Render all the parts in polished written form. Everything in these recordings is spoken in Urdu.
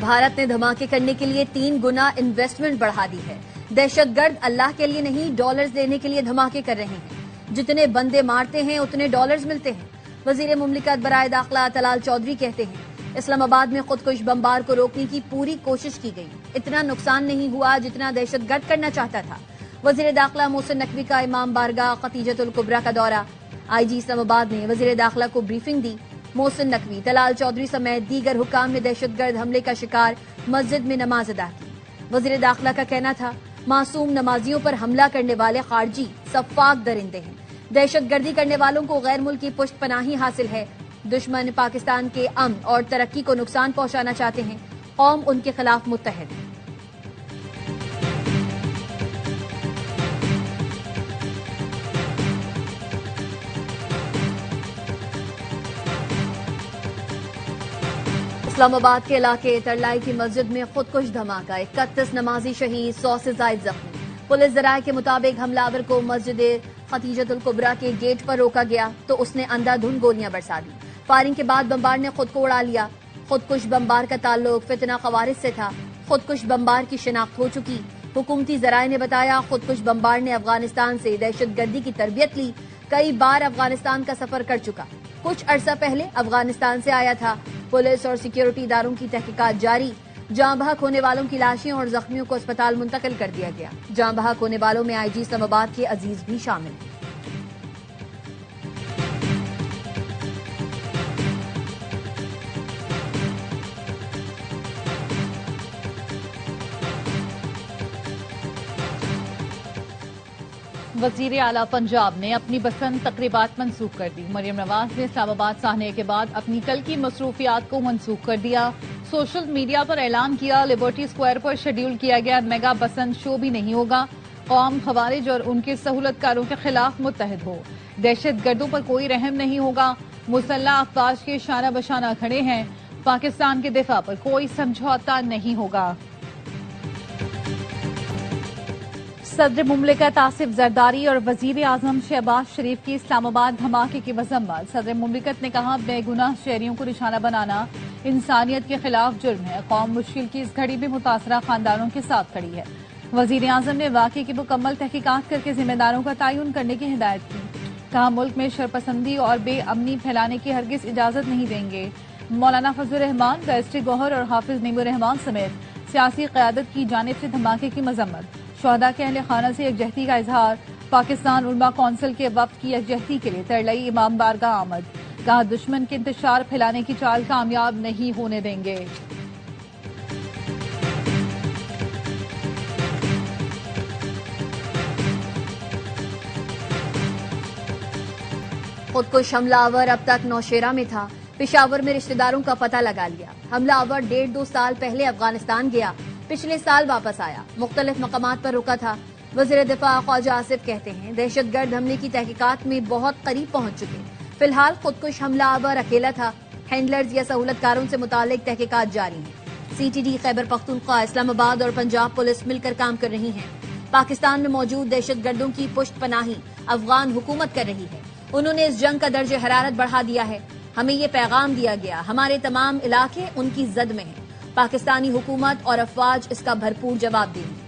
بھارت نے دھماکے کرنے کے لیے 3 گنا انویسٹمنٹ بڑھا دی ہے۔ دہشت گرد اللہ کے لیے نہیں ڈالرز دینے کے لیے دھماکے کر رہے ہیں۔ جتنے بندے مارتے ہیں اتنے ڈالرز ملتے ہیں۔ وزیر مملکت برائے داخلہ طلال چودھری کہتے ہیں اسلام آباد میں خودکش بمبار کو روکنے کی پوری کوشش کی گئی، اتنا نقصان نہیں ہوا جتنا دہشت گرد کرنا چاہتا تھا۔ وزیر داخلہ محسن نقوی کا امام بارگاہ خدیجۃ الکبریٰ کا دورہ، آئی جی اسلام آباد نے وزیر داخلہ کو بریفنگ دی۔ محسن نقوی، طلال چودھری سمیت دیگر حکام نے دہشت گرد حملے کا شکار مسجد میں نماز ادا کی۔ وزیر داخلہ کا کہنا تھا معصوم نمازیوں پر حملہ کرنے والے خارجی سفاک درندے ہیں، دہشت گردی کرنے والوں کو غیر ملکی پشت پناہی حاصل ہے۔ دشمن پاکستان کے امن اور ترقی کو نقصان پہنچانا چاہتے ہیں، قوم ان کے خلاف متحد ہے۔ اسلام آباد کے علاقے ترلائی کی مسجد میں خودکش دھماکہ، 31 نمازی شہید، 100 سے زائد زخمی۔ پولیس ذرائع کے مطابق حملہ آور کو مسجد خدیجۃ الکبریٰ کے گیٹ پر روکا گیا تو اس نے اندھا دھند گولیاں برسا دی۔ فائرنگ کے بعد بمبار نے خود کو اڑا لیا۔ خودکش بمبار کا تعلق فتنہ خوارج سے تھا۔ خودکش بمبار کی شناخت ہو چکی۔ حکومتی ذرائع نے بتایا خودکش بمبار نے افغانستان سے دہشت گردی کی تربیت لی، کئی بار افغانستان کا سفر کر چکا، کچھ عرصہ پہلے افغانستان سے آیا تھا۔ پولیس اور سیکیورٹی اداروں کی تحقیقات جاری، جاں بحق ہونے والوں کی لاشیں اور زخمیوں کو اسپتال منتقل کر دیا گیا۔ جاں بحق ہونے والوں میں آئی جی اسلام آباد کے عزیز بھی شامل ہیں۔ وزیر اعلیٰ پنجاب نے اپنی بسنت تقریبات منسوخ کر دی۔ مریم نواز نے اسلام آباد سے آنے کے بعد اپنی کل کی مصروفیات کو منسوخ کر دیا۔ سوشل میڈیا پر اعلان کیا لبرٹی اسکوائر پر شیڈول کیا گیا میگا بسنت شو بھی نہیں ہوگا۔ قوم خوارج اور ان کے سہولت کاروں کے خلاف متحد ہو، دہشت گردوں پر کوئی رحم نہیں ہوگا۔ مسلح افواج کے شانہ بشانہ کھڑے ہیں، پاکستان کے دفاع پر کوئی سمجھوتا نہیں ہوگا۔ صدر مملکت آصف زرداری اور وزیر اعظم شہباز شریف کی اسلام آباد دھماکے کی مذمت۔ صدر مملکت نے کہا بے گناہ شہریوں کو نشانہ بنانا انسانیت کے خلاف جرم ہے، قوم مشکل کی اس گھڑی میں متاثرہ خاندانوں کے ساتھ کھڑی ہے۔ وزیر اعظم نے واقعے کی مکمل تحقیقات کر کے ذمہ داروں کا تعین کرنے کی ہدایت کی۔ کہا ملک میں شرپسندی اور بے امنی پھیلانے کی ہرگز اجازت نہیں دیں گے۔ مولانا فضل الرحمان، بیرسٹر گوہر اور حافظ نعیم الرحمان سمیت سیاسی قیادت کی جانب سے دھماکے کی مذمت۔ شہداء کے اہل خانہ سے یکجہتی کا اظہار۔ پاکستان علماء کونسل کے وفد کی یکجہتی کے لیے ترلائی امام بارگاہ آمد۔ کہا دشمن کے انتشار پھیلانے کی چال کامیاب نہیں ہونے دیں گے۔ خودکش حملہ آور اب تک نوشیرہ میں تھا، پشاور میں رشتہ داروں کا پتہ لگا لیا۔ حملہ آور 1.5-2 سال پہلے افغانستان گیا، پچھلے سال واپس آیا، مختلف مقامات پر رکا تھا۔ وزیر دفاع خواجہ آصف کہتے ہیں دہشت گرد حملے کی تحقیقات میں بہت قریب پہنچ چکے، فی الحال خودکش حملہ آور اکیلا تھا، ہینڈلرز یا سہولت کاروں سے متعلق تحقیقات جاری ہیں۔ C T D Khyber Pakhtunkhwa, اسلام آباد اور پنجاب پولیس مل کر کام کر رہی ہیں۔ پاکستان میں موجود دہشت گردوں کی پشت پناہی افغان حکومت کر رہی ہے، انہوں نے اس جنگ کا درجہ حرارت بڑھا دیا ہے۔ ہمیں یہ پیغام دیا گیا ہمارے تمام علاقے ان کی زد میں ہیں، پاکستانی حکومت اور افواج اس کا بھرپور جواب دیں گی۔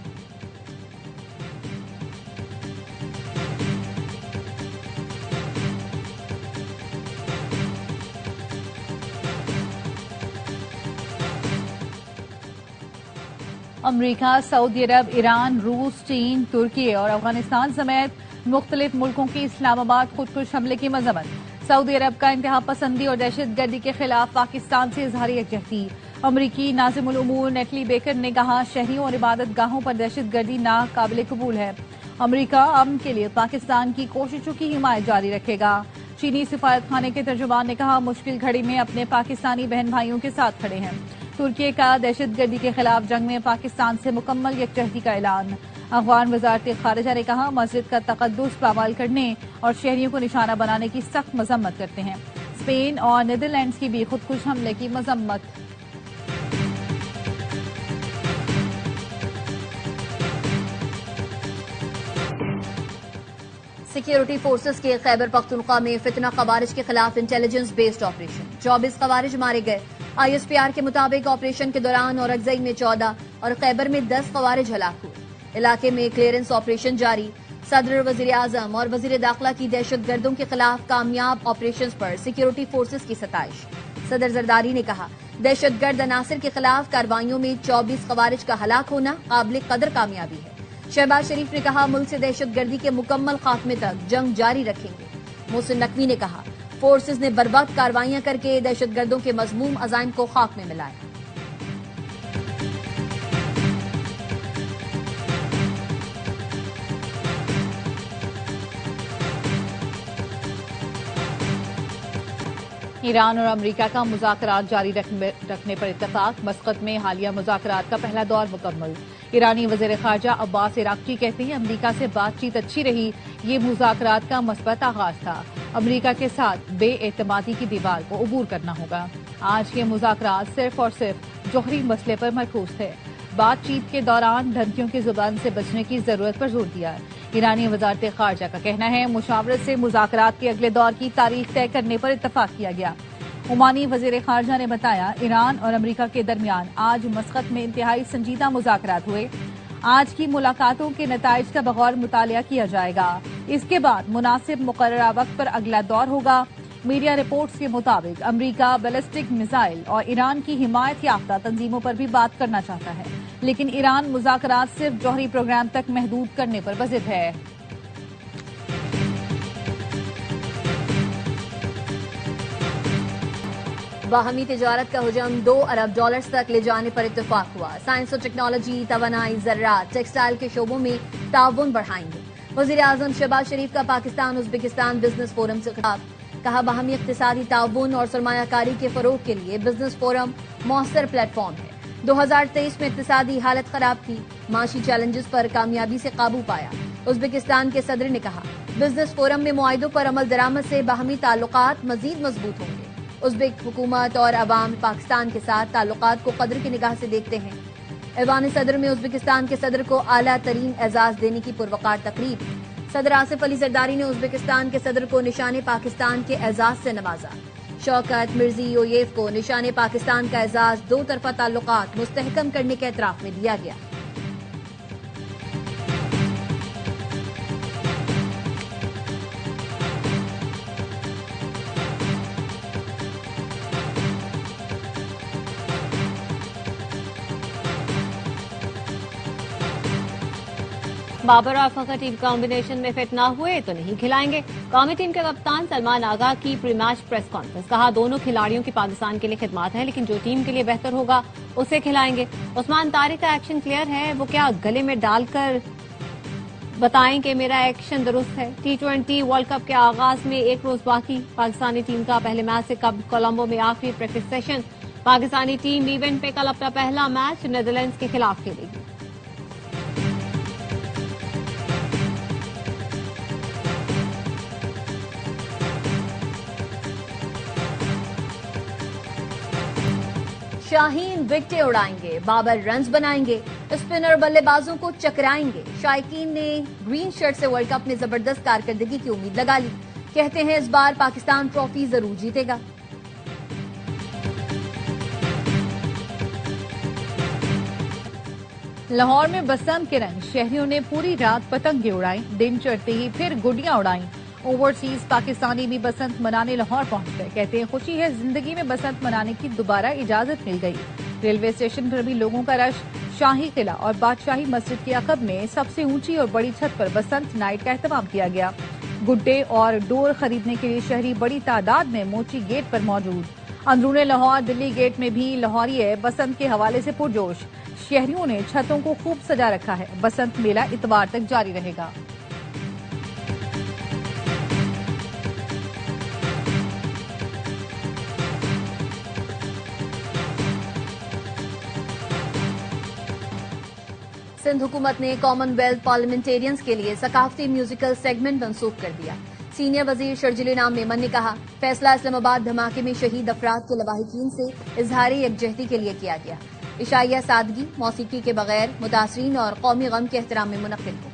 امریکہ، سعودی عرب، ایران، روس، چین، ترکی اور افغانستان سمیت مختلف ملکوں کی اسلام آباد خودکش حملے کی مذمت۔ سعودی عرب کا انتہا پسندی اور دہشت گردی کے خلاف پاکستان سے اظہار یکجہتی۔ امریکی ناظم الامور نیٹلی بیکر نے کہا شہریوں اور عبادت گاہوں پر دہشت گردی ناقابل قبول ہے۔ امریکہ امن کے لیے پاکستان کی کوششوں کی حمایت جاری رکھے گا۔ چینی سفارت خانے کے ترجمان نے کہا مشکل گھڑی میں اپنے پاکستانی بہن بھائیوں کے ساتھ کھڑے ہیں۔ ترکی کا دہشت گردی کے خلاف جنگ میں پاکستان سے مکمل یکجہتی کا اعلان۔ افغان وزارت خارجہ نے کہا مسجد کا تقدس پامال کرنے اور شہریوں کو نشانہ بنانے کی سخت مذمت کرتے ہیں۔ اسپین اور نیدرلینڈز کی بھی خودکش حملے کی مذمت۔ سیکیورٹی فورسز کے خیبر پختونخوا میں فتنہ خوارج کے خلاف انٹیلیجنس بیسڈ آپریشن، 24 خوارج مارے گئے۔ ISPR کے مطابق آپریشن کے دوران اورکزئی میں 14 اور خیبر میں 10 خوارج ہلاک ہوئے۔ علاقے میں کلیئرنس آپریشن جاری۔ صدر، وزیر اعظم اور وزیر داخلہ کی دہشت گردوں کے خلاف کامیاب آپریشنز پر سیکیورٹی فورسز کی ستائش۔ صدر زرداری نے کہا، دہشت گرد عناصر کے خلاف کارروائیوں میں 24 خوارج کا ہلاک ہونا قابل قدر کامیابی ہے۔ شہباز شریف نے کہا، ملک سے دہشت گردی کے مکمل خاتمے تک جنگ جاری رکھیں گے۔ محسن نقوی نے کہا، فورسز نے بروقت کارروائیاں کر کے دہشت گردوں کے مذموم عزائم کو خاک میں ملایا۔ ایران اور امریکہ کا مذاکرات جاری رکھنے پر اتفاق۔ مسقط میں حالیہ مذاکرات کا پہلا دور مکمل۔ ایرانی وزیر خارجہ عباس عراقچی کہتے ہیں، امریکہ سے بات چیت اچھی رہی، یہ مذاکرات کا مثبت آغاز تھا۔ امریکہ کے ساتھ بے اعتمادی کی دیوار کو عبور کرنا ہوگا۔ آج کے مذاکرات صرف اور صرف جوہری مسئلے پر مرکوز تھے۔ بات چیت کے دوران دھمکیوں کی زبان سے بچنے کی ضرورت پر زور دیا۔ ایرانی وزارت خارجہ کا کہنا ہے، مشاورت سے مذاکرات کے اگلے دور کی تاریخ طے کرنے پر اتفاق کیا گیا۔ عمانی وزیر خارجہ نے بتایا، ایران اور امریکہ کے درمیان آج مسقط میں انتہائی سنجیدہ مذاکرات ہوئے۔ آج کی ملاقاتوں کے نتائج کا بغور مطالعہ کیا جائے گا۔ اس کے بعد مناسب مقررہ وقت پر اگلا دور ہوگا۔ میڈیا رپورٹس کے مطابق امریکہ بیلسٹک میزائل اور ایران کی حمایت یافتہ تنظیموں پر بھی بات کرنا چاہتا ہے، لیکن ایران مذاکرات صرف جوہری پروگرام تک محدود کرنے پر بضد ہے۔ باہمی تجارت کا حجم $2 ارب تک لے جانے پر اتفاق ہوا۔ سائنس اور ٹیکنالوجی، توانائی، زراعت، ٹیکسٹائل کے شعبوں میں تعاون بڑھائیں گے۔ وزیر اعظم شہباز شریف کا پاکستان ازبکستان بزنس فورم سے خطاب، کہا، باہمی اقتصادی تعاون اور سرمایہ کاری کے فروغ کے لیے بزنس فورم مؤثر پلیٹ فارم ہے۔ 2023 میں اقتصادی حالت خراب تھی، معاشی چیلنجز پر کامیابی سے قابو پایا۔ ازبکستان کے صدر نے کہا، بزنس فورم میں معاہدوں پر عمل درآمد سے باہمی تعلقات مزید مضبوط ہوں گے۔ ازبک حکومت اور عوام پاکستان کے ساتھ تعلقات کو قدر کی نگاہ سے دیکھتے ہیں۔ ایوان صدر میں ازبکستان کے صدر کو اعلیٰ ترین اعزاز دینے کی پروقار تقریب۔ صدر آصف علی زرداری نے ازبکستان کے صدر کو نشان پاکستان کے اعزاز سے نوازا۔ شوکت مرزیویف کو نشان پاکستان کا اعزاز دو طرفہ تعلقات مستحکم کرنے کے اعتراف میں دیا گیا۔ بابر اور فخر ٹیم کمبینیشن میں فٹ نہ ہوئے تو نہیں کھلائیں گے۔ قومی ٹیم کے کپتان سلمان آغا کی پری میچ پریس کانفرنس، کہا، دونوں کھلاڑیوں کی پاکستان کے لیے خدمات ہیں، لیکن جو ٹیم کے لیے بہتر ہوگا اسے کھلائیں گے۔ عثمان طارق کا ایکشن کلیئر ہے، وہ کیا گلے میں ڈال کر بتائیں کہ میرا ایکشن درست ہے۔ T20 ورلڈ کپ کے آغاز میں ایک روز باقی، پاکستانی ٹیم کا پہلے میچ سے کولمبو میں آخری practice session. Pakistani team event پہ کل اپنا پہلا میچ نیدرلینڈز کے خلاف کھیلے گی۔ شاہین وکٹیں اڑائیں گے، بابر رنز بنائیں گے، اسپنر بلے بازوں کو چکرائیں گے۔ شائقین نے گرین شرٹ سے ورلڈ کپ میں زبردست کارکردگی کی امید لگا لی، کہتے ہیں اس بار پاکستان ٹرافی ضرور جیتے گا۔ لاہور میں بسنت کے رنگ، شہریوں نے پوری رات پتنگیں اڑائیں، دن چڑھتے ہی پھر گڈیاں اڑائیں۔ اوورسیز پاکستانی بھی بسنت منانے لاہور پہنچ گئے، کہتے ہیں خوشی ہے، زندگی میں بسنت منانے کی دوبارہ اجازت مل گئی۔ ریلوے اسٹیشن پر بھی لوگوں کا رش۔ شاہی قلعہ اور بادشاہی مسجد کے عقب میں سب سے اونچی اور بڑی چھت پر بسنت نائٹ کا اہتمام کیا گیا۔ گڈے اور ڈور خریدنے کے لیے شہری بڑی تعداد میں موچی گیٹ پر موجود۔ اندرون لاہور دلی گیٹ میں بھی لاہوریے بسنت کے حوالے سے پرجوش۔ شہریوں نے چھتوں کو خوب سجا رکھا ہے۔ بسنت میلہ اتوار تک جاری رہے گا۔ سندھ حکومت نے کامن ویلتھ پارلیمنٹیرینز کے لیے ثقافتی میوزیکل سیگمنٹ منسوخ کر دیا۔ سینئر وزیر شرجیل انعام میمن نے کہا، فیصلہ اسلام آباد دھماکے میں شہید افراد کے لواحقین سے اظہار یکجہتی کے لیے کیا گیا۔ عشائیہ سادگی، موسیقی کے بغیر، متاثرین اور قومی غم کے احترام میں منعقد ہو۔